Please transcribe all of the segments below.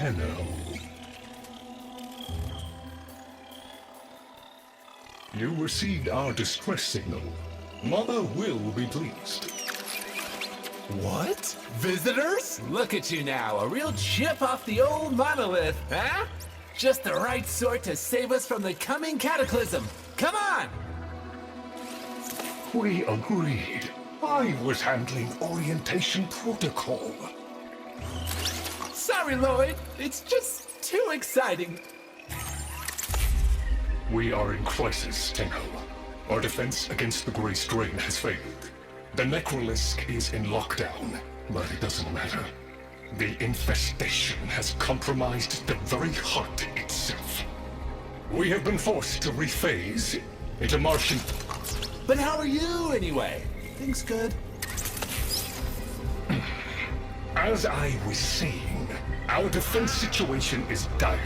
Tenno. You received our distress signal. Mother will be pleased. What? Visitors? Look at you now, a real chip off the old monolith, huh? Just the right sort to save us from the coming cataclysm. Come on! We agreed. I was handling orientation protocol. Sorry, Lloyd. It's just too exciting. We are in crisis, Tenno. Our defense against the Grey Strain has failed. The Necrolisk is in lockdown, but it doesn't matter. The infestation has compromised the very heart itself. We have been forced to rephase into Martian... But how are you, anyway? Things good? As I was saying, our defense situation is dire.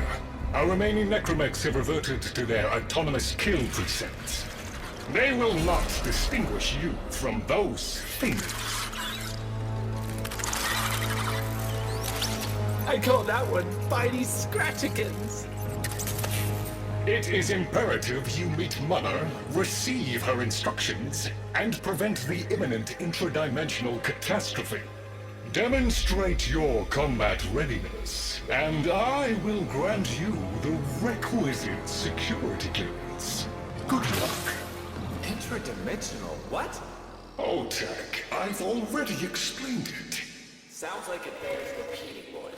Our remaining necromechs have reverted to their autonomous kill precepts. They will not distinguish you from those things. I call that one Bitey Scratchikins. It is imperative you meet Mother, receive her instructions, and prevent the imminent intradimensional catastrophe. Demonstrate your combat readiness, and I will grant you the requisite security clearance. Good luck. Intradimensional what? Oh, Tech, I've already explained it. Sounds like it bears repeating, Lloyd.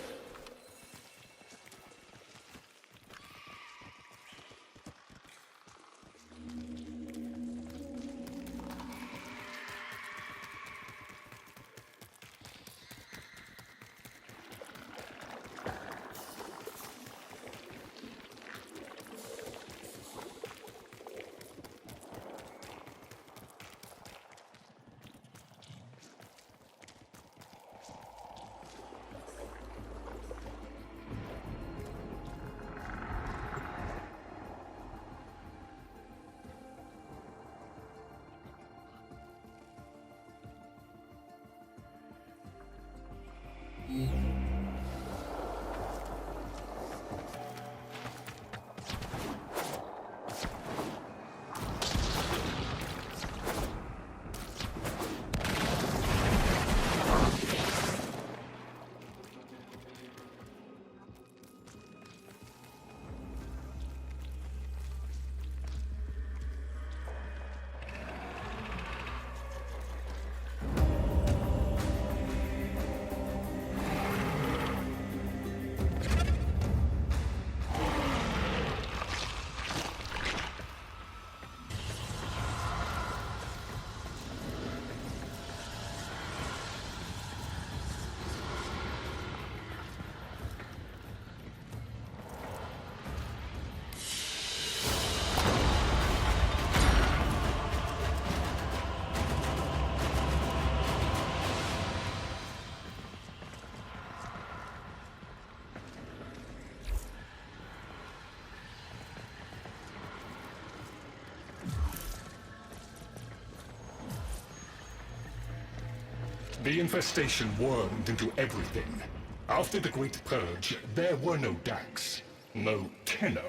The infestation wormed into everything. After the Great Purge, there were no Dax, no Tenno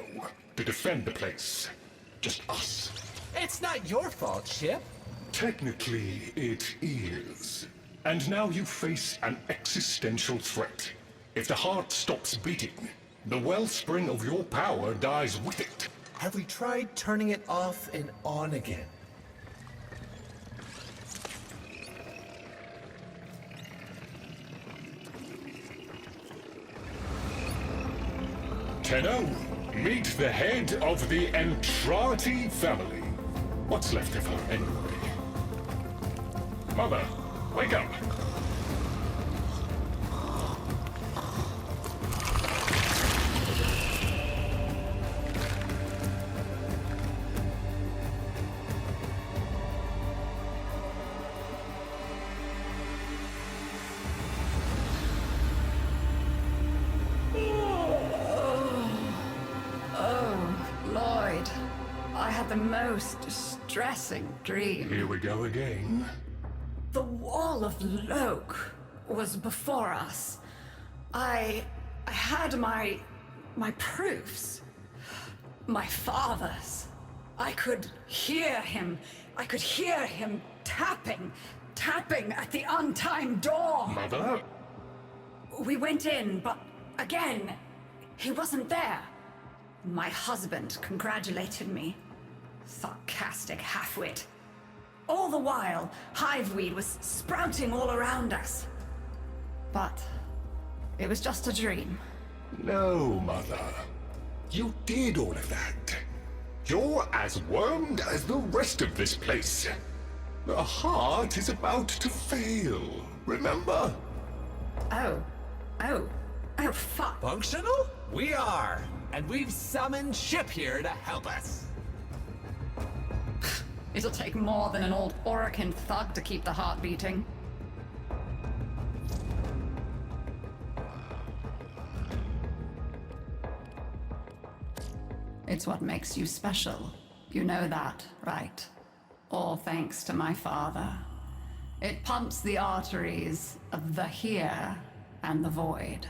to defend the place. Just us. It's not your fault, Chip. Technically, it is. And now you face an existential threat. If the heart stops beating, the wellspring of your power dies with it. Have we tried turning it off and on again? Tenno, meet the head of the Entrati family. What's left of her, anyway? Mother, wake up! The most distressing dream. Here we go again. The wall of Loke was before us. I I had my proofs. My father's. I could hear him. I could hear him tapping at the untimed door. Mother? We went in, but again, he wasn't there. My husband congratulated me. Sarcastic halfwit. All the while, hiveweed was sprouting all around us. But it was just a dream. No, Mother. You did all of that. You're as wormed as the rest of this place. The heart is about to fail, remember? Oh, fuck. Functional? We are. And we've summoned Ship here to help us. It'll take more than an old Orokin thug to keep the heart beating. It's what makes you special. You know that, right? All thanks to my father. It pumps the arteries of the here and the void.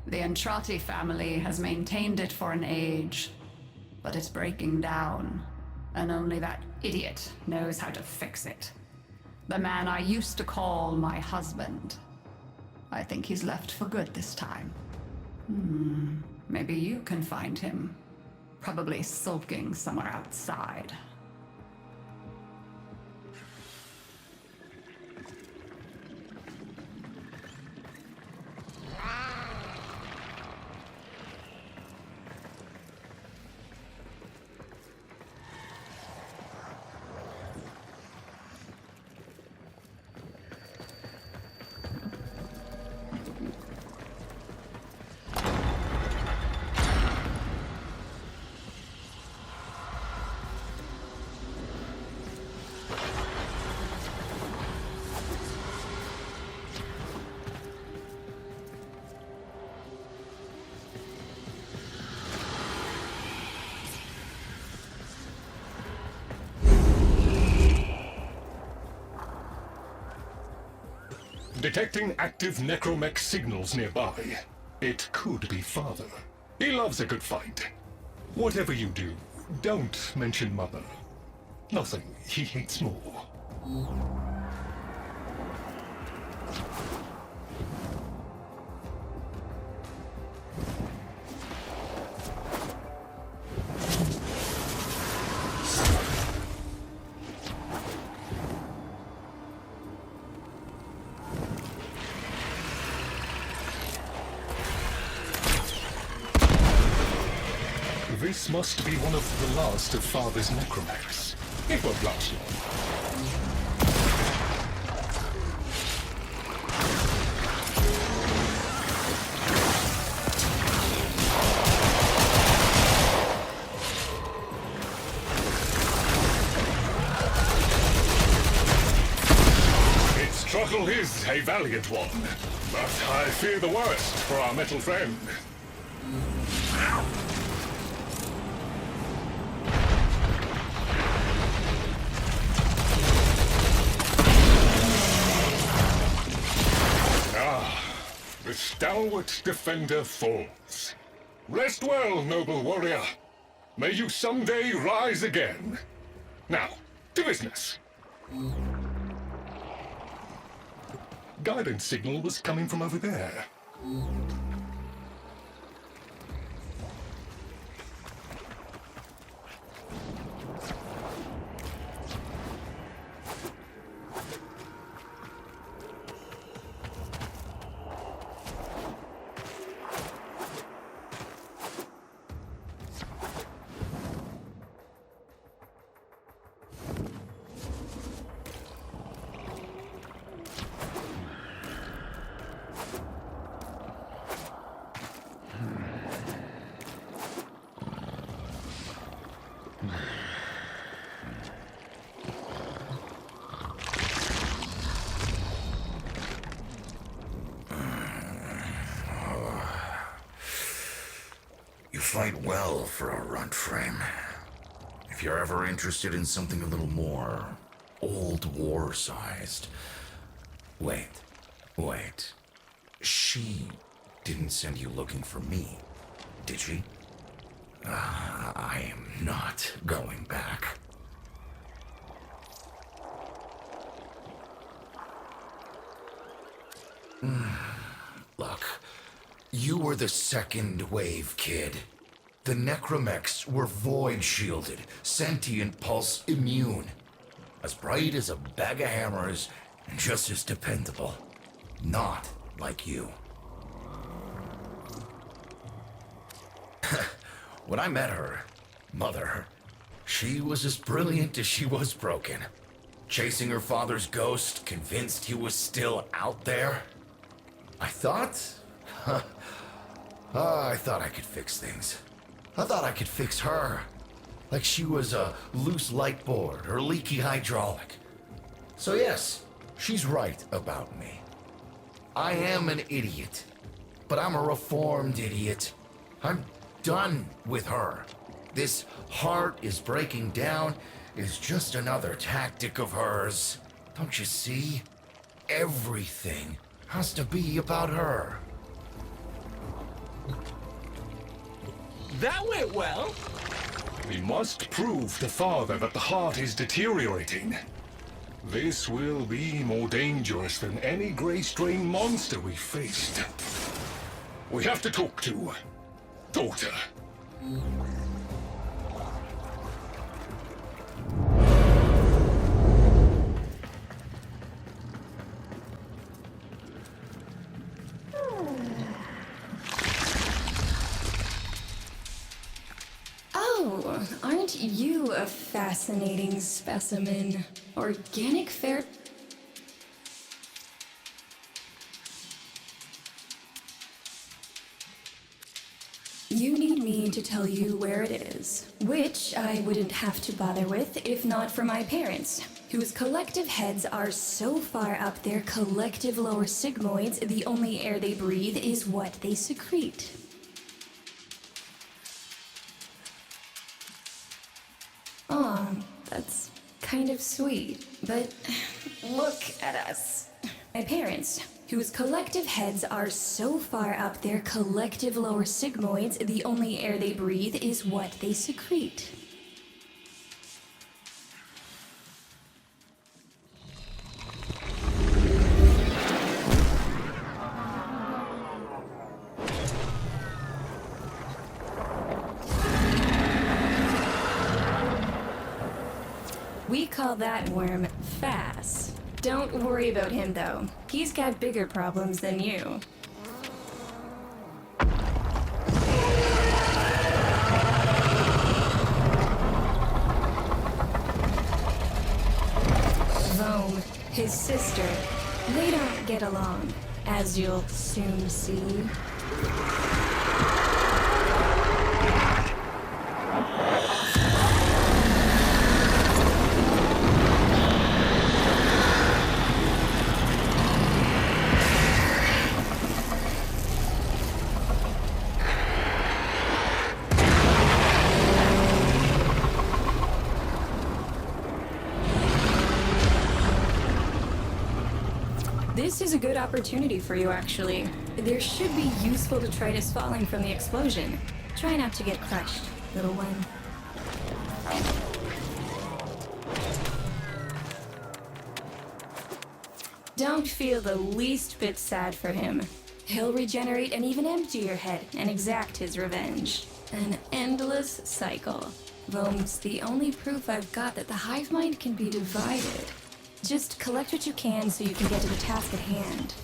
The Entrati family has maintained it for an age, but it's breaking down, and only that idiot knows how to fix it. The man I used to call my husband. I think he's left for good this time. Maybe you can find him. Probably sulking somewhere outside. Detecting active necromech signals nearby. It could be Father. He loves a good fight. Whatever you do, don't mention Mother. Nothing he hates more. This must be one of the last of Father's necromechs. It won't last long. Its struggle is a valiant one, but I fear the worst for our metal friend. The stalwart defender falls. Rest well, noble warrior. May you someday rise again. Now, to business. Guidance signal was coming from over there. Fight well for a runt frame. If you're ever interested in something a little more old war-sized. Wait. She didn't send you looking for me, did she? I am not going back. Look, you were the second wave, kid. The necromechs were void-shielded, sentient pulse immune. As bright as a bag of hammers, and just as dependable. Not like you. When I met her, Mother, she was as brilliant as she was broken. Chasing her father's ghost, convinced he was still out there. I thought I could fix things. I thought I could fix her. Like she was a loose light board or leaky hydraulic. So yes, she's right about me. I am an idiot, but I'm a reformed idiot. I'm done with her. This heart is breaking down is just another tactic of hers. Don't you see? Everything has to be about her. That went well. We must prove to Father that the heart is deteriorating. This will be more dangerous than any Grey Strain monster we faced. We have to talk to Daughter. Oh, aren't you a fascinating specimen? Organic fair... You need me to tell you where it is, which I wouldn't have to bother with if not for my parents, whose collective heads are so far up their collective lower sigmoids, the only air they breathe is what they secrete. Aw, that's kind of sweet, but look at us. My parents, whose collective heads are so far up their collective lower sigmoids, the only air they breathe is what they secrete. We call that worm Fass. Don't worry about him, though. He's got bigger problems than you. Rome, his sister, they don't get along, as you'll soon see. This is a good opportunity for you, actually. There should be useful detritus falling from the explosion. Try not to get crushed, little one. Don't feel the least bit sad for him. He'll regenerate and even empty your head and exact his revenge. An endless cycle. Rome's the only proof I've got that the hive mind can be divided. Just collect what you can so you can get to the task at hand.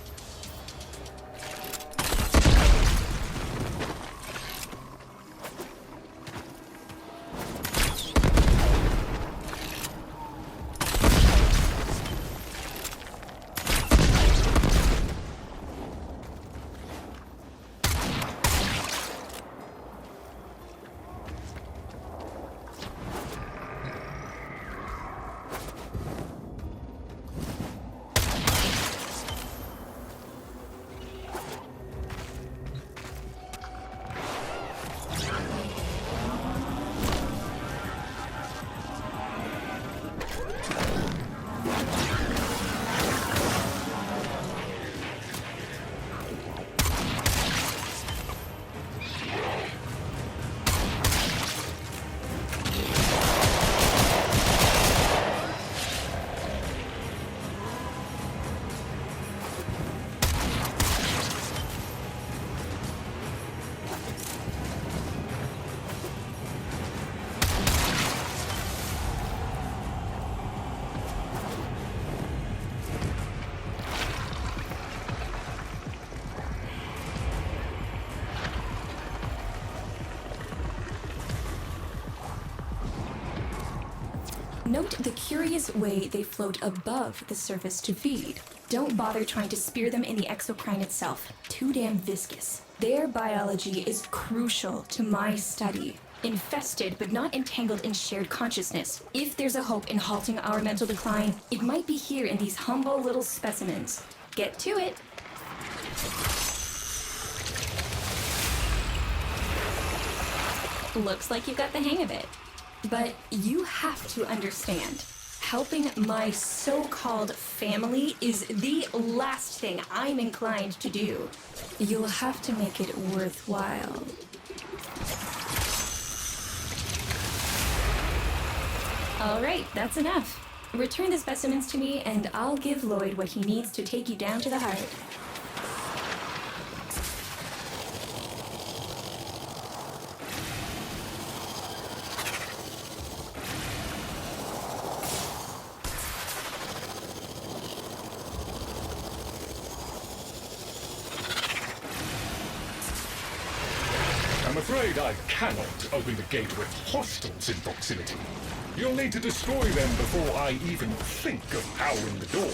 Note the curious way they float above the surface to feed. Don't bother trying to spear them in the exocrine itself. Too damn viscous. Their biology is crucial to my study. Infested but not entangled in shared consciousness. If there's a hope in halting our mental decline, it might be here in these humble little specimens. Get to it. Looks like you got the hang of it. But you have to understand, helping my so-called family is the last thing I'm inclined to do. You'll have to make it worthwhile. All right, that's enough. Return the specimens to me, and I'll give Lloyd what he needs to take you down to the heart. I'm afraid I cannot open the gate with hostiles in proximity. You'll need to destroy them before I even think of powering the door.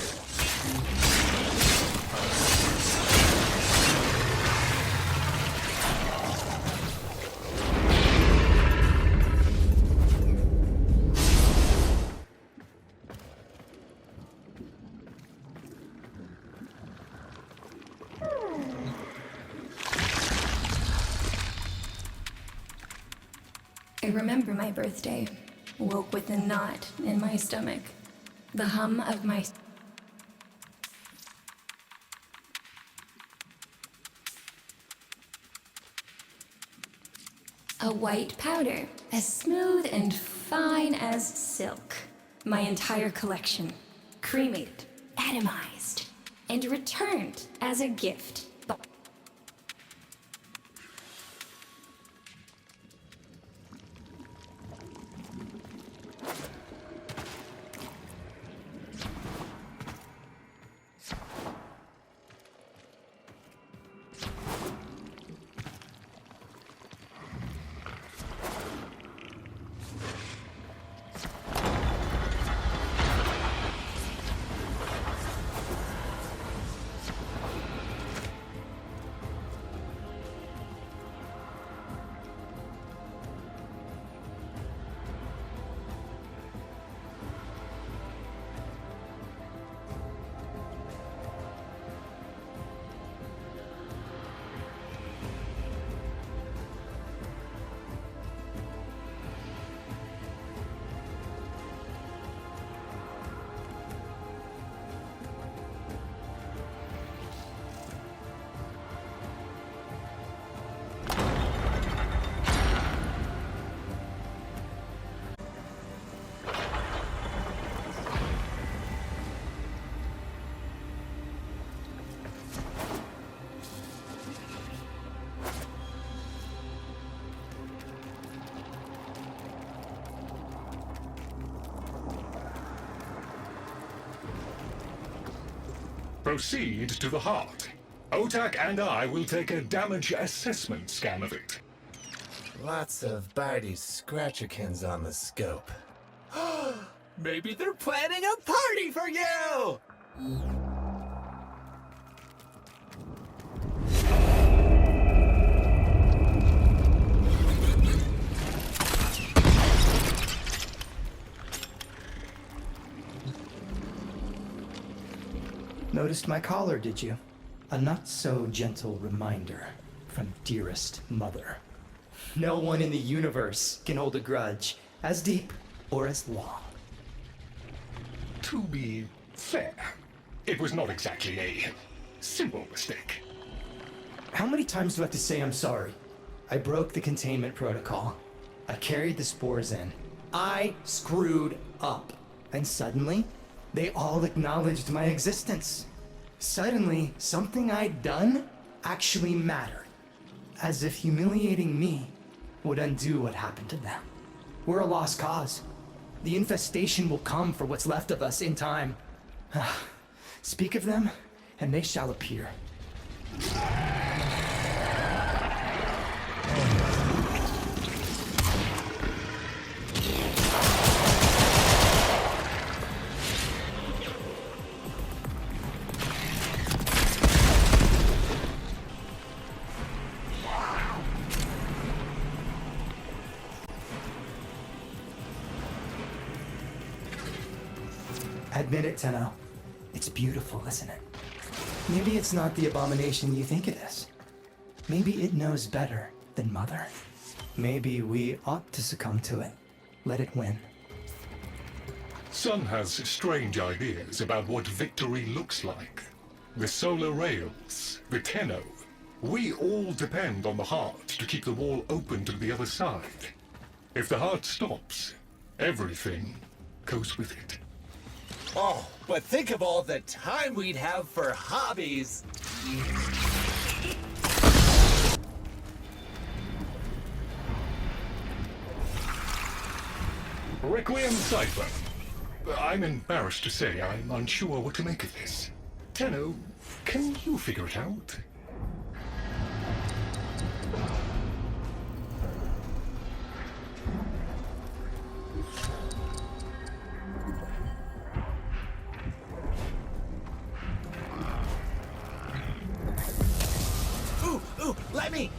I remember my birthday. Woke with a knot in my stomach. The hum of my... A white powder, as smooth and fine as silk. My entire collection. Cremated, atomized, and returned as a gift. Proceed to the heart. Otak and I will take a damage assessment scan of it. Lots of Barty Scratchikins on the scope. Maybe they're planning a party for you! Noticed my collar, did you? A not-so-gentle reminder from dearest mother. No one in the universe can hold a grudge as deep or as long. To be fair, it was not exactly a simple mistake. How many times do I have to say I'm sorry? I broke the containment protocol. I carried the spores in. I screwed up. And suddenly, they all acknowledged my existence. Suddenly, something I'd done actually mattered. As if humiliating me would undo what happened to them. We're a lost cause. The infestation will come for what's left of us in time. Speak of them, and they shall appear. Admit it, Tenno. It's beautiful, isn't it? Maybe it's not the abomination you think it is. Maybe it knows better than Mother. Maybe we ought to succumb to it. Let it win. Sun has strange ideas about what victory looks like. The solar rails, the Tenno. We all depend on the heart to keep the wall open to the other side. If the heart stops, everything goes with it. Oh, but think of all the time we'd have for hobbies. Requiem Cipher. I'm embarrassed to say I'm unsure what to make of this. Tenno, can you figure it out? Ooh, let me!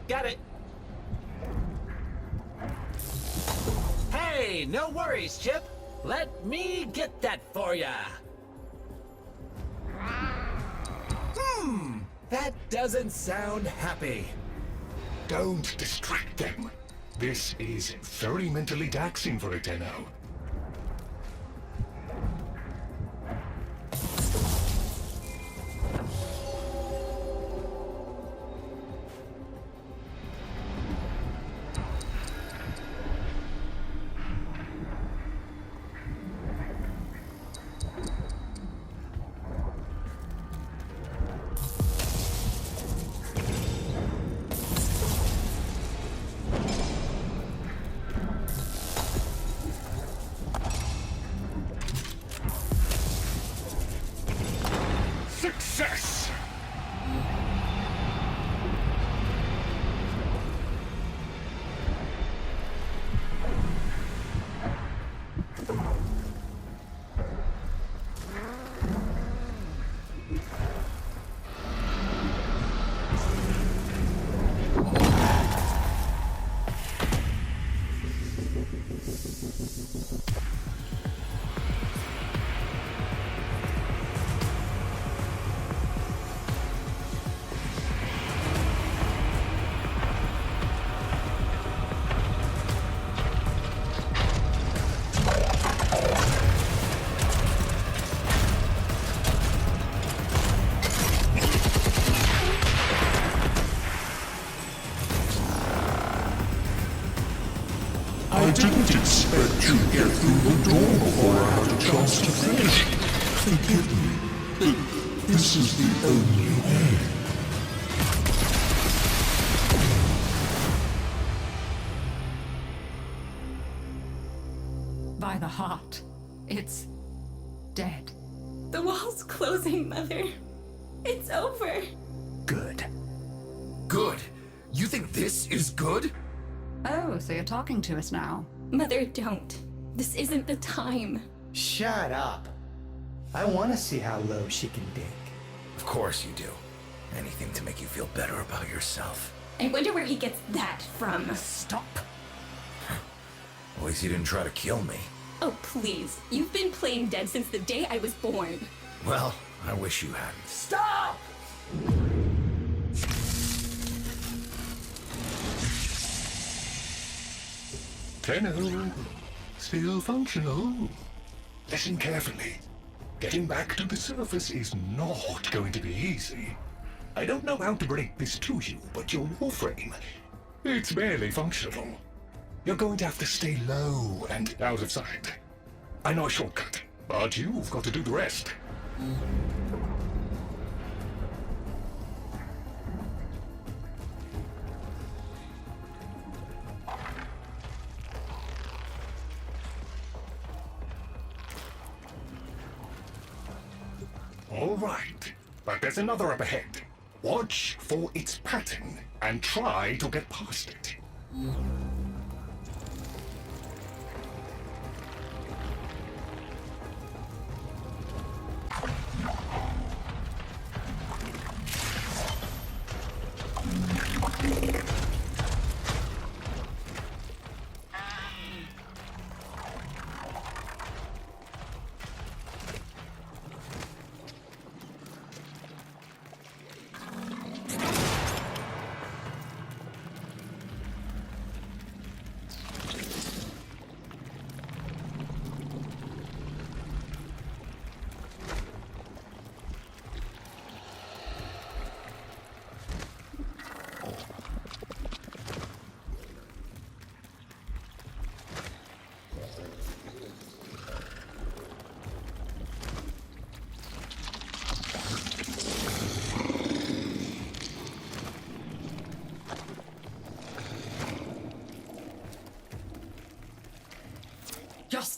Got it. Hey, no worries, Chip. Let me get that for ya. That doesn't sound happy. Don't distract them. This is very mentally taxing for a Tenno. Success! I didn't expect to get through the door before I had a chance to finish. Forgive me, but this is the only way. By the heart, it's dead. The wall's closing, Mother. It's over. Good. Good? You think this is good? Oh, so you're talking to us now. Mother, don't. This isn't the time. Shut up. I want to see how low she can dig. Of course you do. Anything to make you feel better about yourself. I wonder where he gets that from. Stop. At least you didn't try to kill me. Oh, please. You've been playing dead since the day I was born. Well, I wish you hadn't. Stop! Tenno, still functional. Listen carefully. Getting back to the surface is not going to be easy. I don't know how to break this to you, but your Warframe, it's barely functional. You're going to have to stay low and out of sight. I know a shortcut, but you've got to do the rest. All right, but there's another up ahead. Watch for its pattern and try to get past it.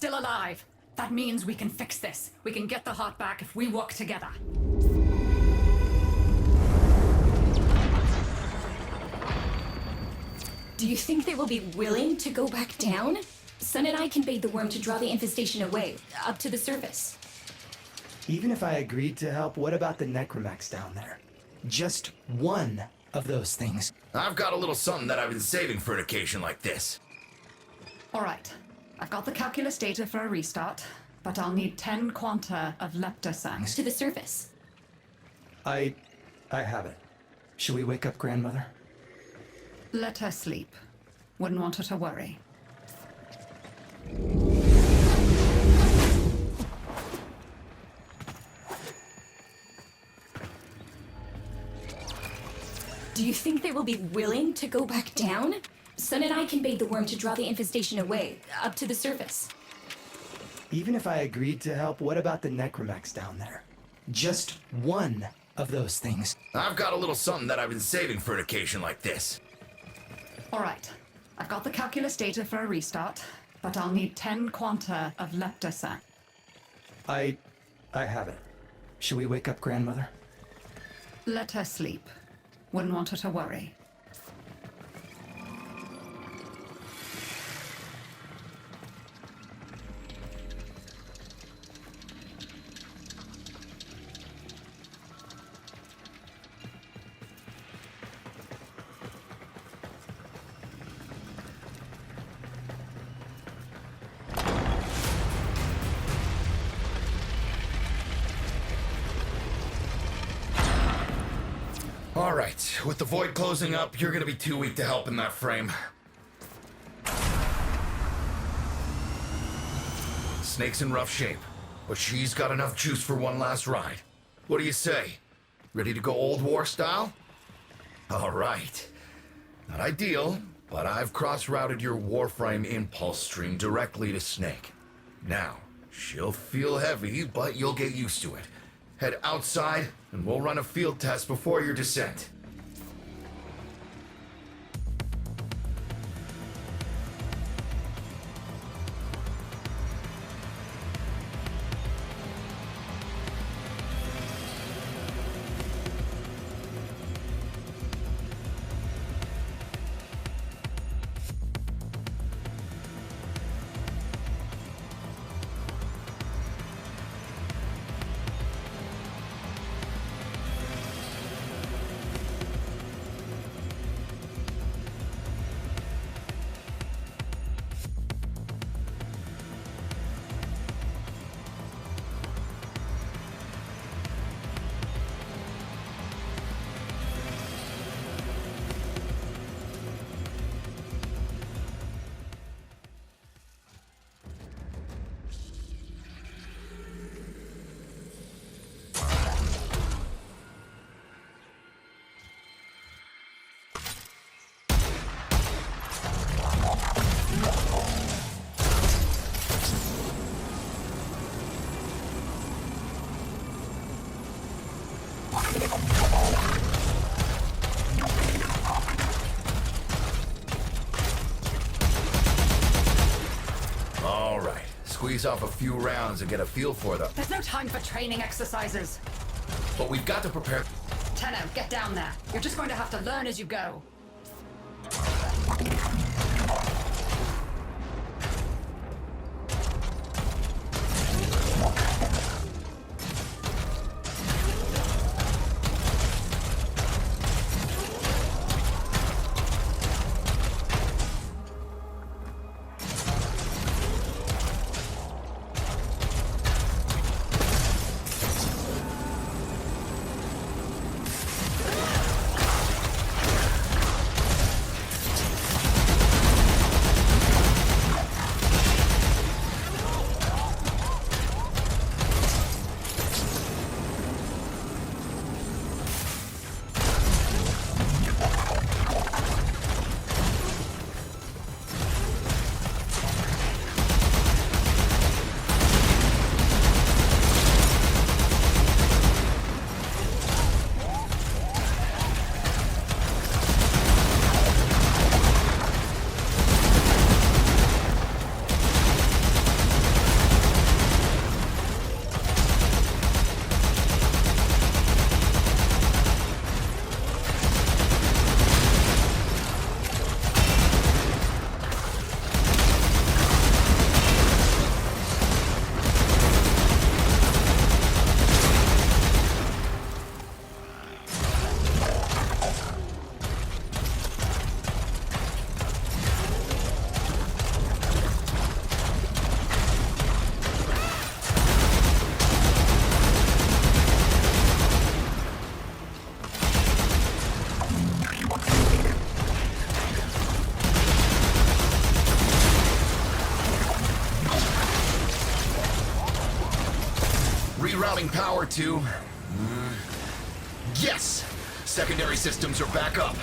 still alive. That means we can fix this. We can get the heart back if we work together. Do you think they will be willing to go back down? Sun and I can bait the worm to draw the infestation away, up to the surface. Even if I agreed to help, what about the necromax down there? Just one of those things. I've got a little something that I've been saving for an occasion like this. All right. I've got the calculus data for a restart, but I'll need 10 quanta of leptosang. To the surface. I have it. Should we wake up grandmother? Let her sleep. Wouldn't want her to worry. Do you think they will be willing to go back down? Sun and I can bait the worm to draw the infestation away, up to the surface. Even if I agreed to help, what about the necromax down there? Just one of those things. I've got a little something that I've been saving for an occasion like this. All right. I've got the calculus data for a restart, but I'll need 10 quanta of leptosang. I have it. Should we wake up grandmother? Let her sleep. Wouldn't want her to worry. All right, with the void closing up, you're gonna be too weak to help in that frame. Snake's in rough shape, but she's got enough juice for one last ride. What do you say? Ready to go old war style? All right. Not ideal, but I've cross-routed your Warframe impulse stream directly to Snake. Now, she'll feel heavy, but you'll get used to it. Head outside, and we'll run a field test before your descent. All right, squeeze off a few rounds and get a feel for them. There's no time for training exercises. But we've got to prepare. Tenno, get down there. You're just going to have to learn as you go. Rerouting power to... Yes! Secondary systems are back up.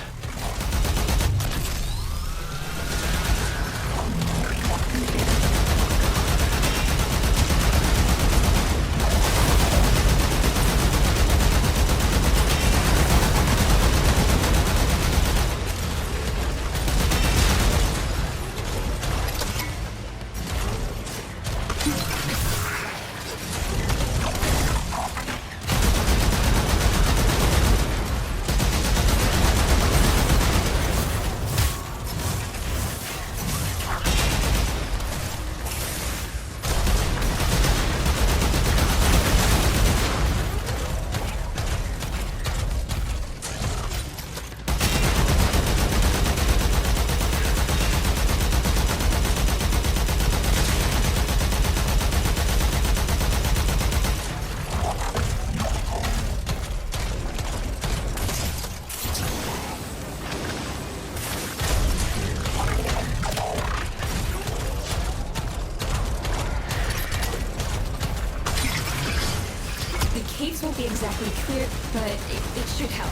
Caves won't be exactly clear, but it should help.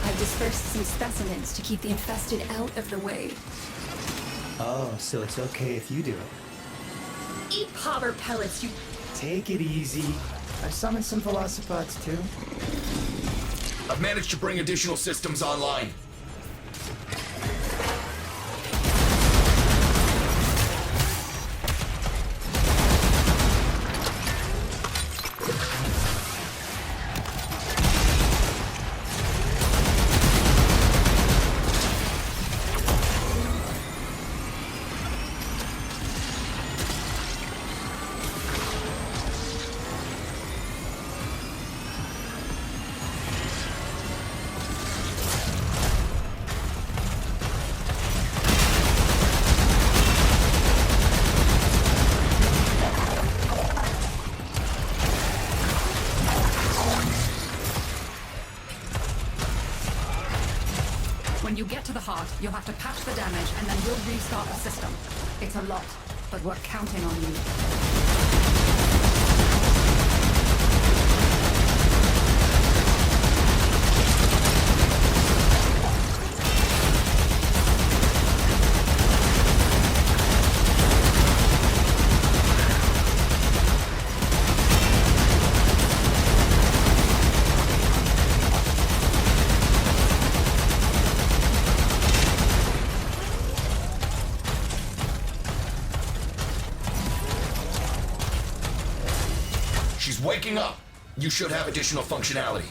I've dispersed some specimens to keep the infested out of the way. Oh, so it's okay if you do it. Eat popper pellets, you... Take it easy. I've summoned some velocipods too. I've managed to bring additional systems online. When you get to the heart, you'll have to patch the damage and then we'll restart the system. It's a lot, but we're counting on you. She's waking up. You should have additional functionality.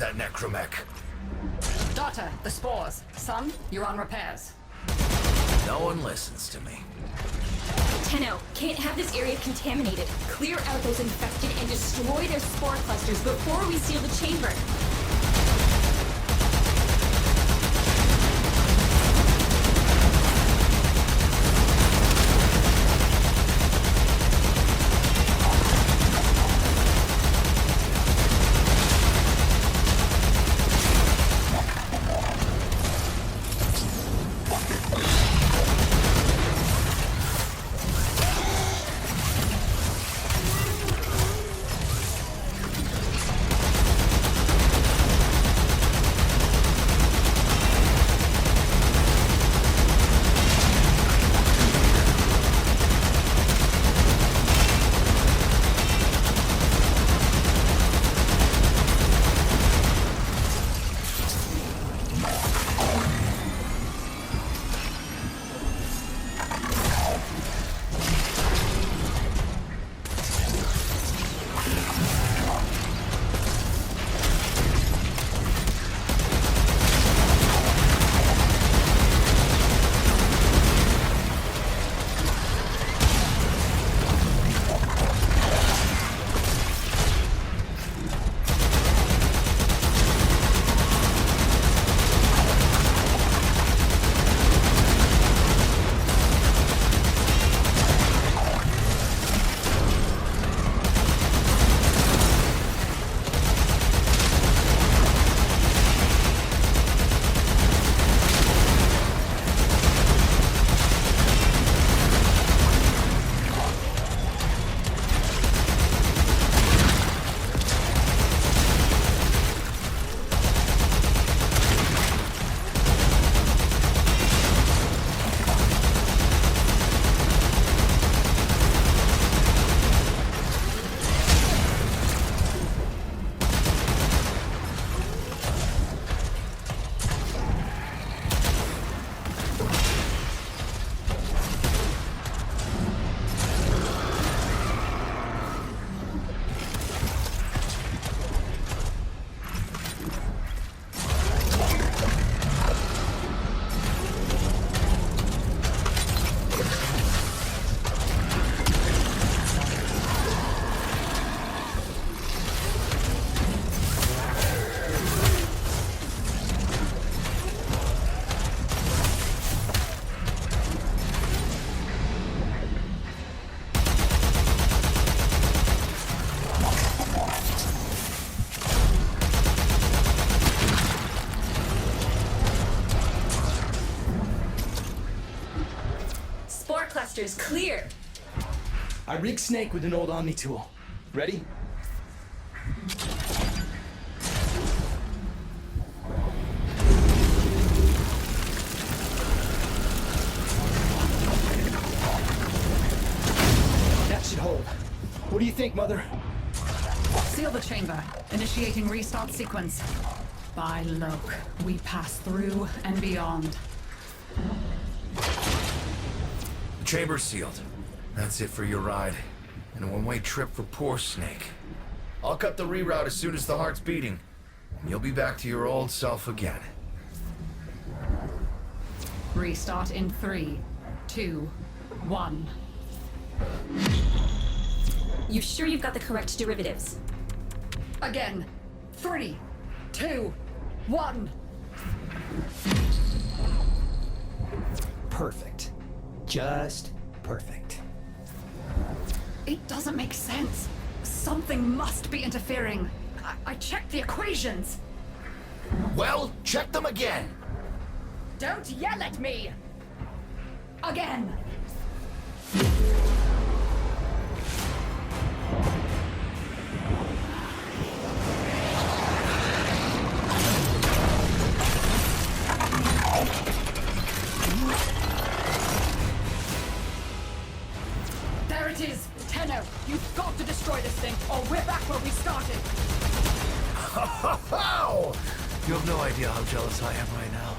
that necromech. Daughter, the spores. Son, you're on repairs. No one listens to me. Tenno, can't have this area contaminated. Clear out those infected and destroy their spore clusters before we seal the chamber. Clusters clear. I rigged Snake with an old Omni tool. Ready? That should hold. What do you think, Mother? Seal the chamber. Initiating restart sequence. By Loke, we pass through and beyond. The chamber's sealed. That's it for your ride. And a one-way trip for poor Snake. I'll cut the reroute as soon as the heart's beating. And you'll be back to your old self again. Restart in 3, 2, 1. You sure you've got the correct derivatives? Again. 3, 2, 1. Perfect. Just perfect. It doesn't make sense. Something must be interfering. I checked the equations. Well, check them again! Don't yell at me! Again! There it is! Tenno, you've got to destroy this thing, or we're back where we started! Ho! You have no idea how jealous I am right now.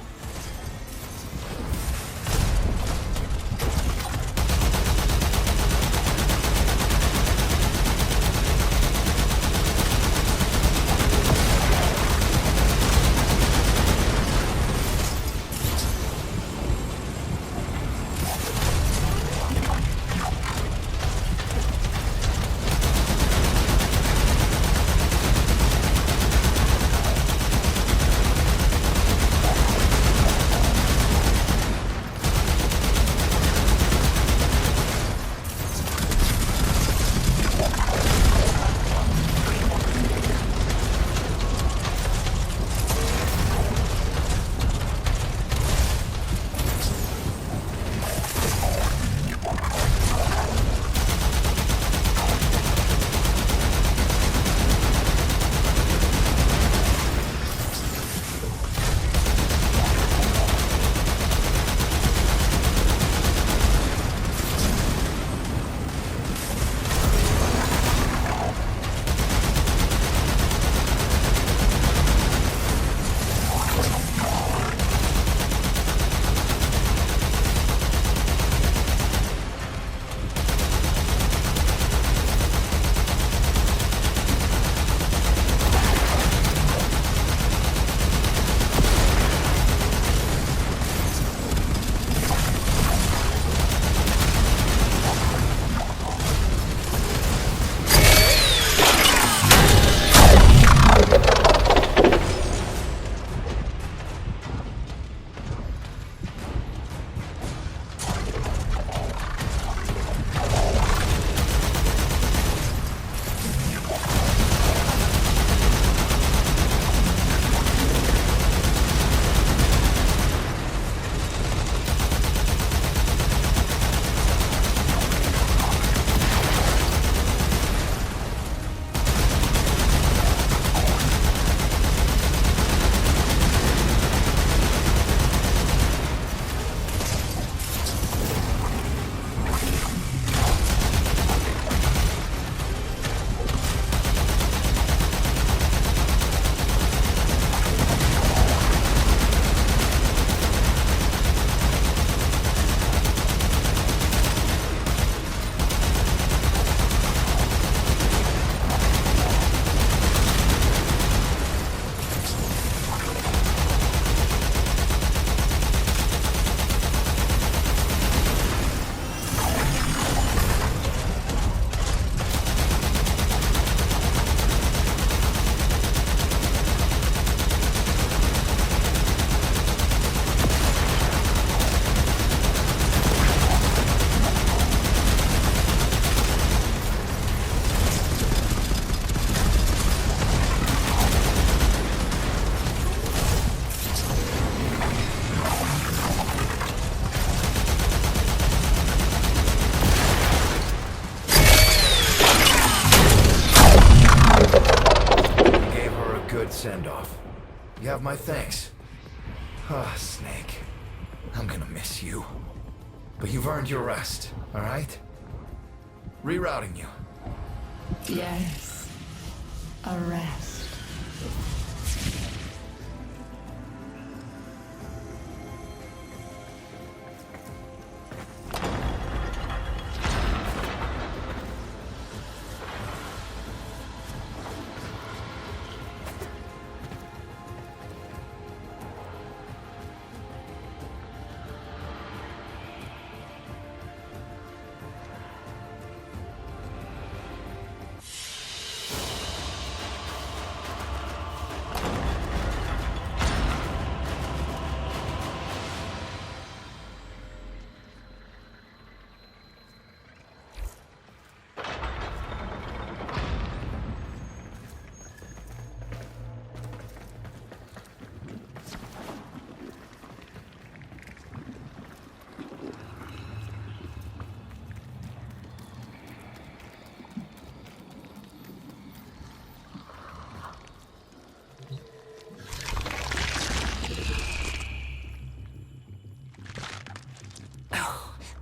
send-off. You have my thanks. Ah, Snake. I'm gonna miss you. But you've earned your rest, alright? Rerouting you. Yes. A rest.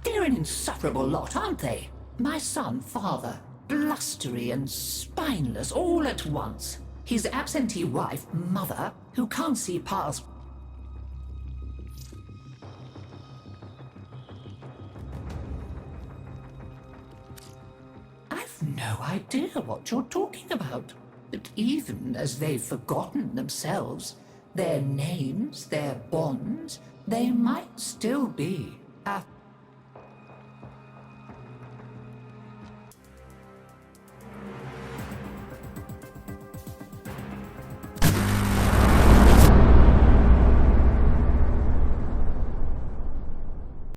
They're an insufferable lot, aren't they? My son, father, blustery and spineless all at once. His absentee wife, mother, who can't see past... I've no idea what you're talking about. But even as they've forgotten themselves, their names, their bonds, they might still be at